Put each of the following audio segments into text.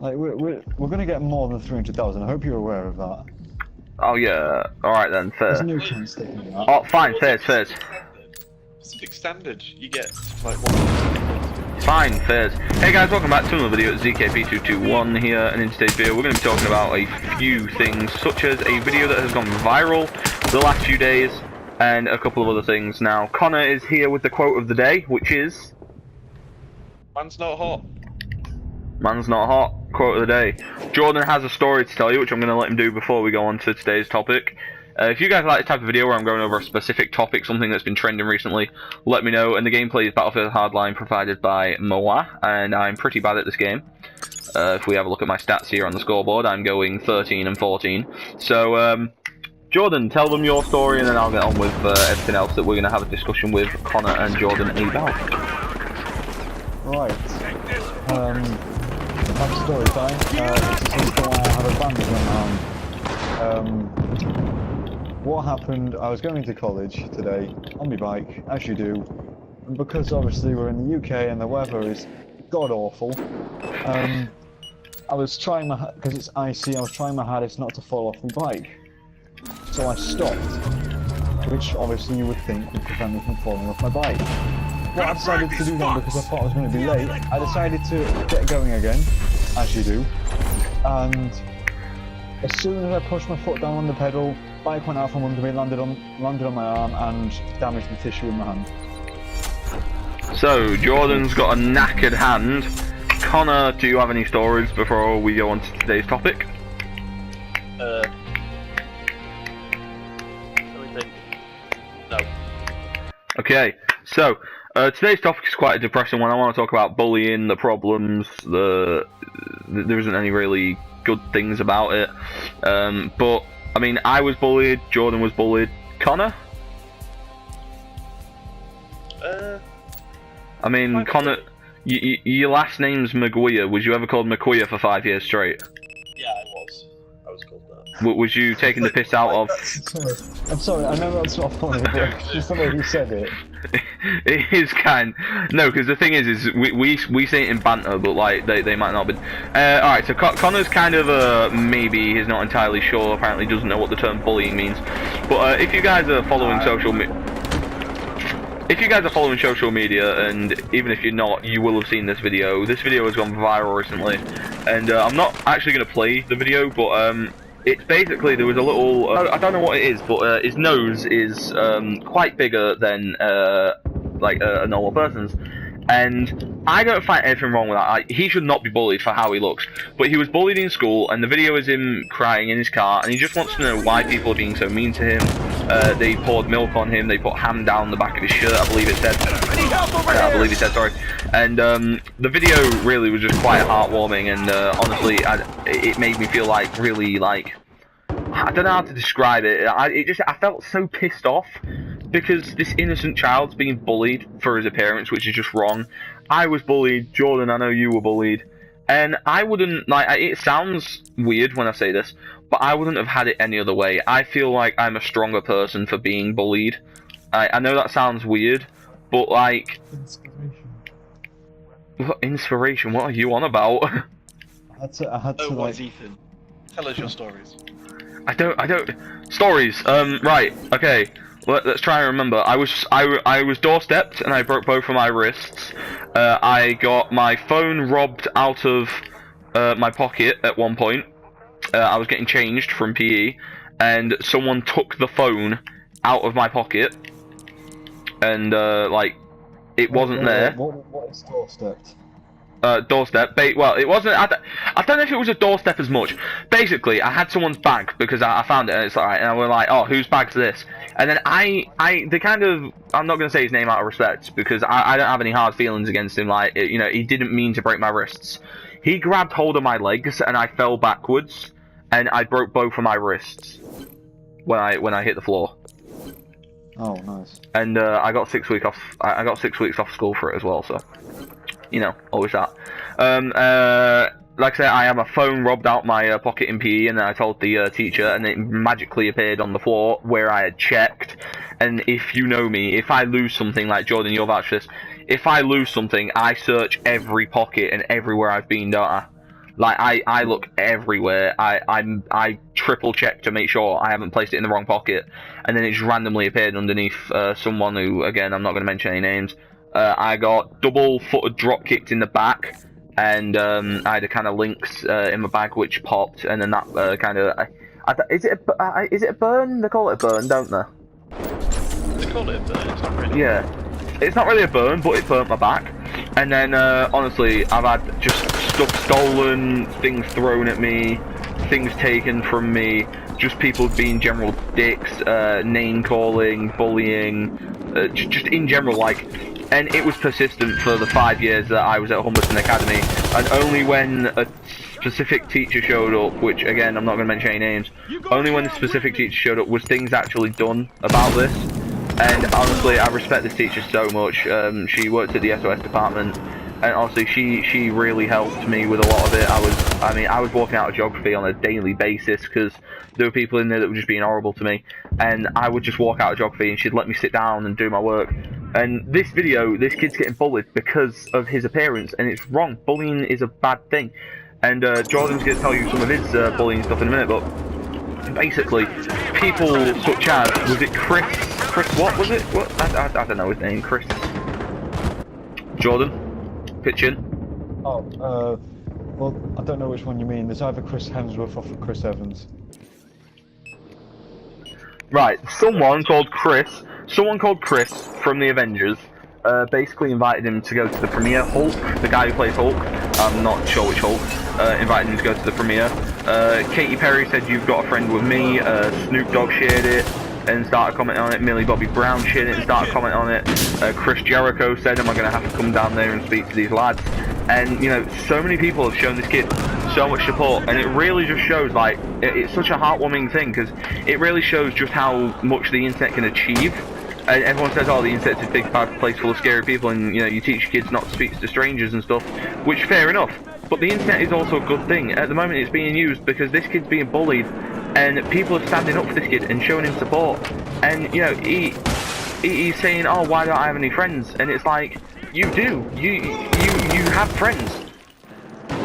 Like we're gonna get more than 300,000. I hope you're aware of that. Oh yeah. All right then. Fair. There's no chance they do that. Oh, fine. Fair. Fair. Pacific Standard, you get like 1. Fine. Fair. Hey guys, welcome back to another video. It's ZKP221 here, and in today's video we're going to be talking about a few things, such as a video that has gone viral the last few days, and a couple of other things. Now, Connor is here with the quote of the day, which is, Man's not hot. "Man's not hot." Quote of the day. Jordan has a story to tell you, which I'm going to let him do before we go on to today's topic. If you guys like this type of video where I'm going over a specific topic, something that's been trending recently, let me know. And the gameplay is Battlefield Hardline, provided by Moa, and I'm pretty bad at this game. If we have a look at my stats here on the scoreboard, I'm going 13 and 14. So, Jordan, tell them your story, and then I'll get on with everything else that we're going to have a discussion with Connor and Jordan about. Right. Have story time. This is why I have a bandage on my hand. What happened? I was going to college today on my bike, as you do, and because obviously we're in the UK and the weather is god awful. I was trying because it's icy. I was trying my hardest not to fall off my bike, so I stopped, which obviously you would think would prevent me from falling off my bike. What I decided to do then, because I thought I was going to be late, I decided to get going again, as you do, and as soon as I pushed my foot down on the pedal, bike went out from under me, landed on my arm, and damaged the tissue in my hand. So, Jordan's got a knackered hand. Connor, do you have any stories before we go on to today's topic? Let me think. No. Okay, so today's topic is quite a depressing one. I want to talk about bullying, the problems, there isn't any really good things about it. But I mean, I was bullied, Jordan was bullied. Connor? I mean, Connor, your last name's McGuire. Was you ever called McQueer for 5 years straight? Yeah, I was. I was called that. Was you taking the piss out of? I'm sorry, I know that's not funny, but it's just the way you said it. It is kind. No, because the thing is we say it in banter, but like they might not be. Alright, so Connor's kind of maybe he's not entirely sure. Apparently doesn't know what the term bullying means. But if you guys are following social media, and even if you're not, you will have seen this video. This video has gone viral recently, and I'm not actually going to play the video, but it's basically, there was a little, I don't know what it is, but his nose is quite bigger than like a normal person's, and I don't find anything wrong with that. He should not be bullied for how he looks, but he was bullied in school, and the video is him crying in his car, and he just wants to know why people are being so mean to him. They poured milk on him, they put ham down the back of his shirt, I believe it said. I believe it said, sorry. And the video really was just quite heartwarming, and honestly, it made me feel like really, like, I don't know how to describe it. I felt so pissed off because this innocent child's being bullied for his appearance, which is just wrong. I was bullied, Jordan, I know you were bullied, and I wouldn't, like, it sounds weird when I say this, but I wouldn't have had it any other way. I feel like I'm a stronger person for being bullied. I know that sounds weird, but like... Inspiration. What inspiration? What are you on about? I had to like... Ethan. Tell us your stories. I don't... Stories, right, okay. Let's try and remember. I was doorstepped and I broke both of my wrists. I got my phone robbed out of my pocket at one point. I was getting changed from PE, and someone took the phone out of my pocket, and like it wasn't there. What is doorstepped? Doorstep. Well, it wasn't. I don't know if it was a doorstep as much. Basically, I had someone's bag because I found it, and it's alright. And I was like, "Oh, whose bag's this?" And then they kind of. I'm not gonna say his name out of respect because I don't have any hard feelings against him. Like, you know, he didn't mean to break my wrists. He grabbed hold of my legs, and I fell backwards, and I broke both of my wrists when I hit the floor. Oh, nice. And I got 6 weeks off. I got 6 weeks off school for it as well. So. You know, always that. Like I said, I have a phone robbed out my pocket in PE, and then I told the teacher, and it magically appeared on the floor where I had checked. And if you know me, if I lose something, like Jordan, you'll vouch for this, if I lose something, I search every pocket and everywhere I've been, don't I? Like I look everywhere. I triple check to make sure I haven't placed it in the wrong pocket, and then it just randomly appeared underneath someone who, again, I'm not going to mention any names. I got double-footed drop kicked in the back, and I had a kind of Lynx in my bag which popped, and then that kind of is it a burn? They call it a burn, don't they? They call it a burn. It's not really. Yeah, it's not really a burn, but it burnt my back. And then honestly, I've had just stuff stolen, things thrown at me, things taken from me, just people being general dicks, name calling, bullying, just in general, like. And it was persistent for the 5 years that I was at Humberton Academy, and only when a specific teacher showed up, which again I'm not going to mention any names, only when the specific teacher showed up was things actually done about this. And honestly, I respect this teacher so much. She worked at the SOS department, and honestly, she really helped me with a lot of it. I was walking out of geography on a daily basis because there were people in there that were just being horrible to me, and I would just walk out of geography and she'd let me sit down and do my work. And this video, this kid's getting bullied because of his appearance, and it's wrong. Bullying is a bad thing. And Jordan's going to tell you some of his bullying stuff in a minute, but basically, people such as, was it Chris what was it? What? I don't know his name, Chris. Jordan? Pitch in. Oh, well, I don't know which one you mean. There's either Chris Hemsworth or Chris Evans. Right, someone called Chris from the Avengers, basically invited him to go to the premiere. Hulk, the guy who plays Hulk, I'm not sure which Hulk, invited him to go to the premiere. Katy Perry said, "You've got a friend with me." Snoop Dogg shared it and started commenting on it. Millie Bobby Brown shared it and started commenting on it. Chris Jericho said, "Am I going to have to come down there and speak to these lads?" And, you know, so many people have shown this kid so much support, and it really just shows, like, it's such a heartwarming thing, because it really shows just how much the internet can achieve. And everyone says, oh, the internet's a big bad place full of scary people, and, you know, you teach kids not to speak to strangers and stuff, which, fair enough. But the internet is also a good thing. At the moment, it's being used because this kid's being bullied, and people are standing up for this kid and showing him support. And, you know, he's saying, oh, why don't I have any friends? And it's like, you do. You have friends.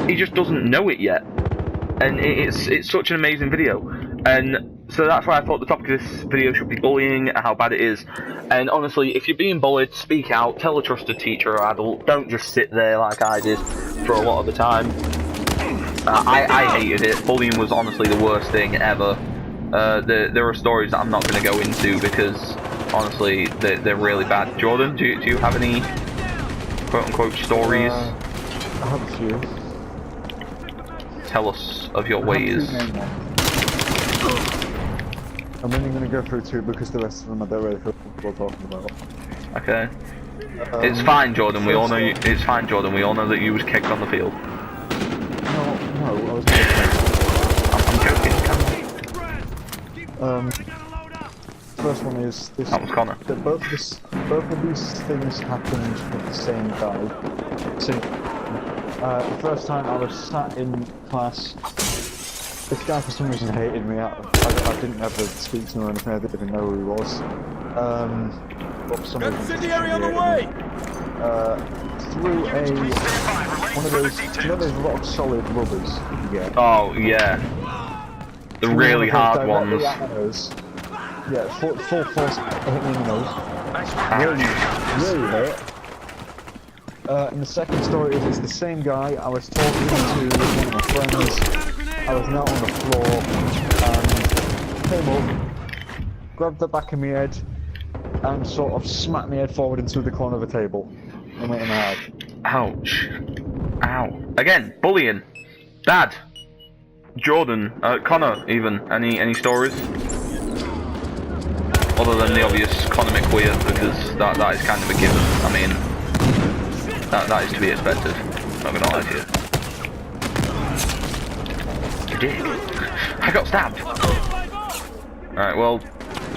He just doesn't know it yet. And it's such an amazing video. And so that's why I thought the topic of this video should be bullying and how bad it is. And honestly, if you're being bullied, speak out, tell a trusted teacher or adult. Don't just sit there like I did for a lot of the time. I hated it. Bullying was honestly the worst thing ever. There are stories that I'm not going to go into because honestly they're really bad. Jordan, do you have any quote-unquote stories? I have a few. Tell us of your ways. I'm only going to go through two because the rest of them I don't really feel comfortable talking about. Okay. It's fine, Jordan. We all know you. It's fine, Jordan. We all know that you was kicked on the field. No, I was I'm joking. first one is this. That was Connor. That both of these things happened with the same guy. So, the first time I was sat in class, this guy for some reason hated me. I didn't ever speak to him or anything. I didn't even know who he was. But for some reason, Incendiary on the way! Through one of those, you know those rock solid rubbers you get? Oh yeah. The really hard ones. Yeah, full force hitting me in the nose. Really hurt. And the second story is it's the same guy. I was talking to one of my friends. I was now on the floor and came up, grabbed the back of my head and sort of smacked my head forward into the corner of a table and went in my head. Ouch. Ow. Again, bullying. Dad. Jordan. Connor, even. Any stories? Other than the obvious Conor McQueer, because that is kind of a given. I mean, that is to be expected. Not gonna lie to you. You did. I got stabbed. Alright, well,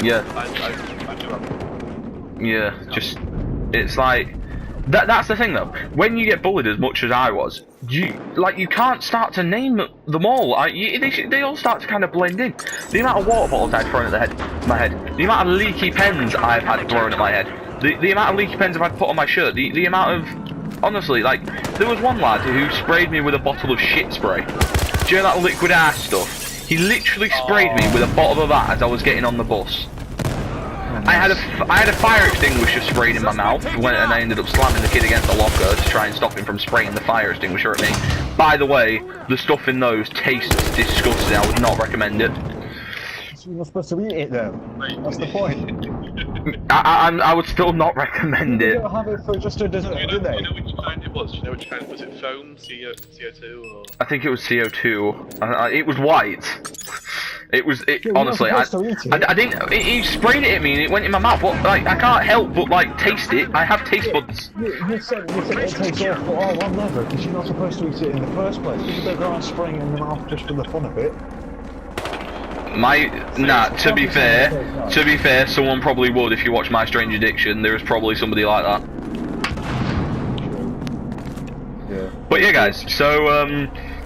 yeah. Yeah, just, it's like, that's the thing though. When you get bullied as much as I was, you can't start to name them all. They all start to kind of blend in. The amount of water bottles I'd thrown at my head, the amount of leaky pens I've had thrown at my head, the amount of leaky pens I've had put on my shirt, the amount of, honestly, like, there was one lad who sprayed me with a bottle of shit spray. Do you know that liquid ass stuff? He literally sprayed me with a bottle of that as I was getting on the bus. I had a fire extinguisher sprayed in my mouth, and I ended up slamming the kid against the locker to try and stop him from spraying the fire extinguisher at me. By the way, the stuff in those tastes disgusting. I would not recommend it. You're not supposed to eat it though. That's the point. I would still not recommend They it. don't have it for just a dessert, do they? Do you know which kind it was? Do you know which kind? Was it foam, CO2, or? I think it was CO2. It was white. Honestly, you're I not supposed to eat it. didn't. He sprayed it at me and it went in my mouth. But like, I can't help but like taste it. I have taste buds. You said it tastes awful. Oh, I'll never, because you're not supposed to eat it in the first place. You should go around spraying it in the mouth just for the fun of it. To be fair, someone probably would if you watch My Strange Addiction. There is probably somebody like that. Yeah. But yeah, guys. So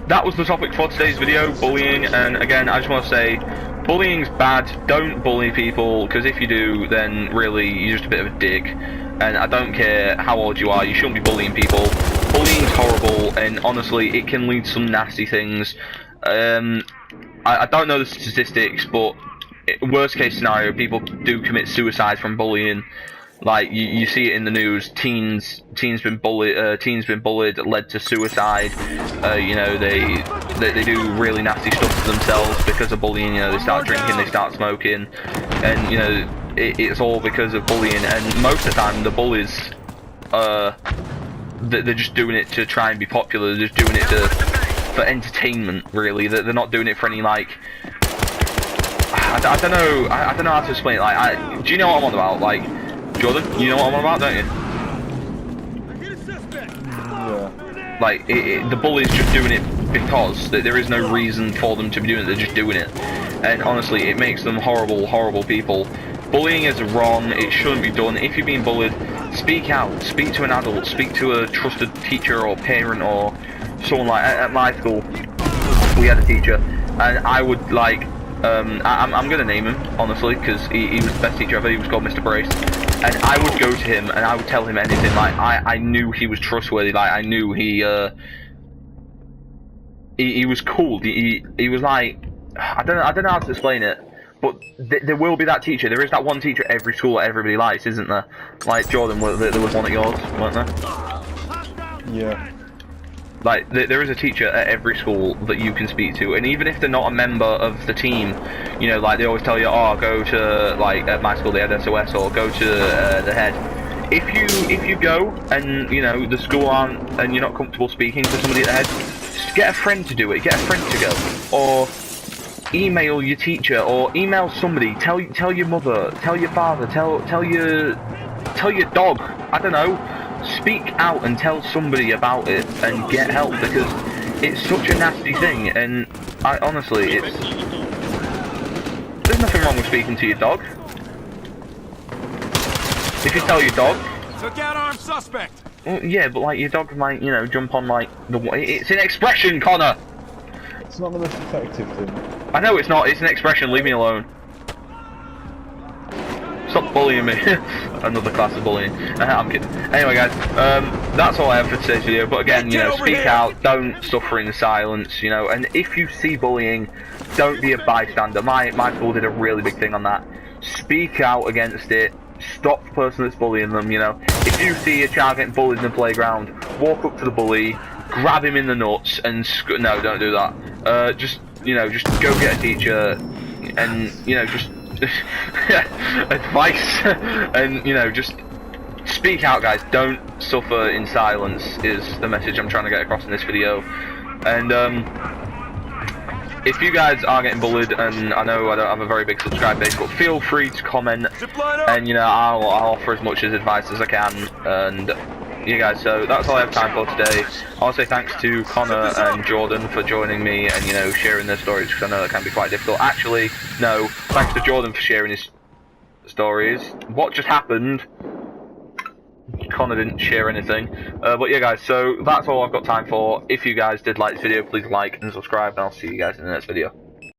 that was the topic for today's video, bullying. And again, I just want to say, bullying's bad. Don't bully people, because if you do, then really you're just a bit of a dick. And I don't care how old you are, you shouldn't be bullying people. Bullying's horrible, and honestly, it can lead to some nasty things. I don't know the statistics, but worst case scenario, people do commit suicide from bullying. Like you see it in the news, teens been bullied, led to suicide. You know, they do really nasty stuff to themselves because of bullying. You know, they start drinking, they start smoking, and you know it's all because of bullying. And most of the time, the bullies, they're just doing it to try and be popular. They're just doing it for entertainment, really. They're not doing it for any like. I don't know how to explain it. Like, do you know what I'm on about? Like, Jordan, you know what I'm on about, don't you? Yeah. Like, the bully's just doing it because there is no reason for them to be doing it. They're just doing it, and honestly, it makes them horrible, horrible people. Bullying is wrong. It shouldn't be done. If you're being bullied, speak out. Speak to an adult. Speak to a trusted teacher or parent or someone. Like at my school, we had a teacher, and I would like. I'm gonna name him honestly because he was the best teacher ever. He was called Mr. Brace, and I would go to him and I would tell him anything. Like I knew he was trustworthy. Like I knew he was cool. He was like I don't know how to explain it. But there will be that teacher. There is that one teacher at every school that everybody likes, isn't there? Like Jordan, there was one at yours, weren't there? Yeah. Like there is a teacher at every school that you can speak to, and even if they're not a member of the team, you know, like they always tell you, oh, go to like at my school they had SOS, or go to the head. If you go and you know the school aren't and you're not comfortable speaking to somebody at the head, just get a friend to do it. Get a friend to go, or email your teacher, or email somebody. Tell your mother, tell your father, tell your dog. I don't know. Speak out and tell somebody about it and get help, because it's such a nasty thing. And I honestly, there's nothing wrong with speaking to your dog. If you tell your dog, took out armed suspect. Well, yeah, but like your dog might, you know, jump on like it's an expression, Connor. It's not the most effective thing. I know it's not. It's an expression. Leave me alone. Stop bullying me. Another class of bullying. I'm kidding. Anyway, guys, that's all I have for today's video. But again, you know, speak out. Don't suffer in silence. You know, and if you see bullying, don't be a bystander. My school did a really big thing on that. Speak out against it. Stop the person that's bullying them. You know, if you see a child getting bullied in the playground, walk up to the bully, grab him in the nuts, and no, don't do that. Just you know, just go get a teacher, and you know, just. Advice and you know, just speak out, guys. Don't suffer in silence is the message I'm trying to get across in this video. And if you guys are getting bullied, and I know I don't have a very big subscribe base, but feel free to comment, and you know, I'll offer as much as advice as I can. And yeah, guys, so that's all I have time for today. I want to say thanks to Connor and Jordan for joining me and, you know, sharing their stories, because I know that can be quite difficult. Actually, no, thanks to Jordan for sharing his stories. What just happened? Connor didn't share anything. But yeah, guys, so that's all I've got time for. If you guys did like this video, please like and subscribe, and I'll see you guys in the next video.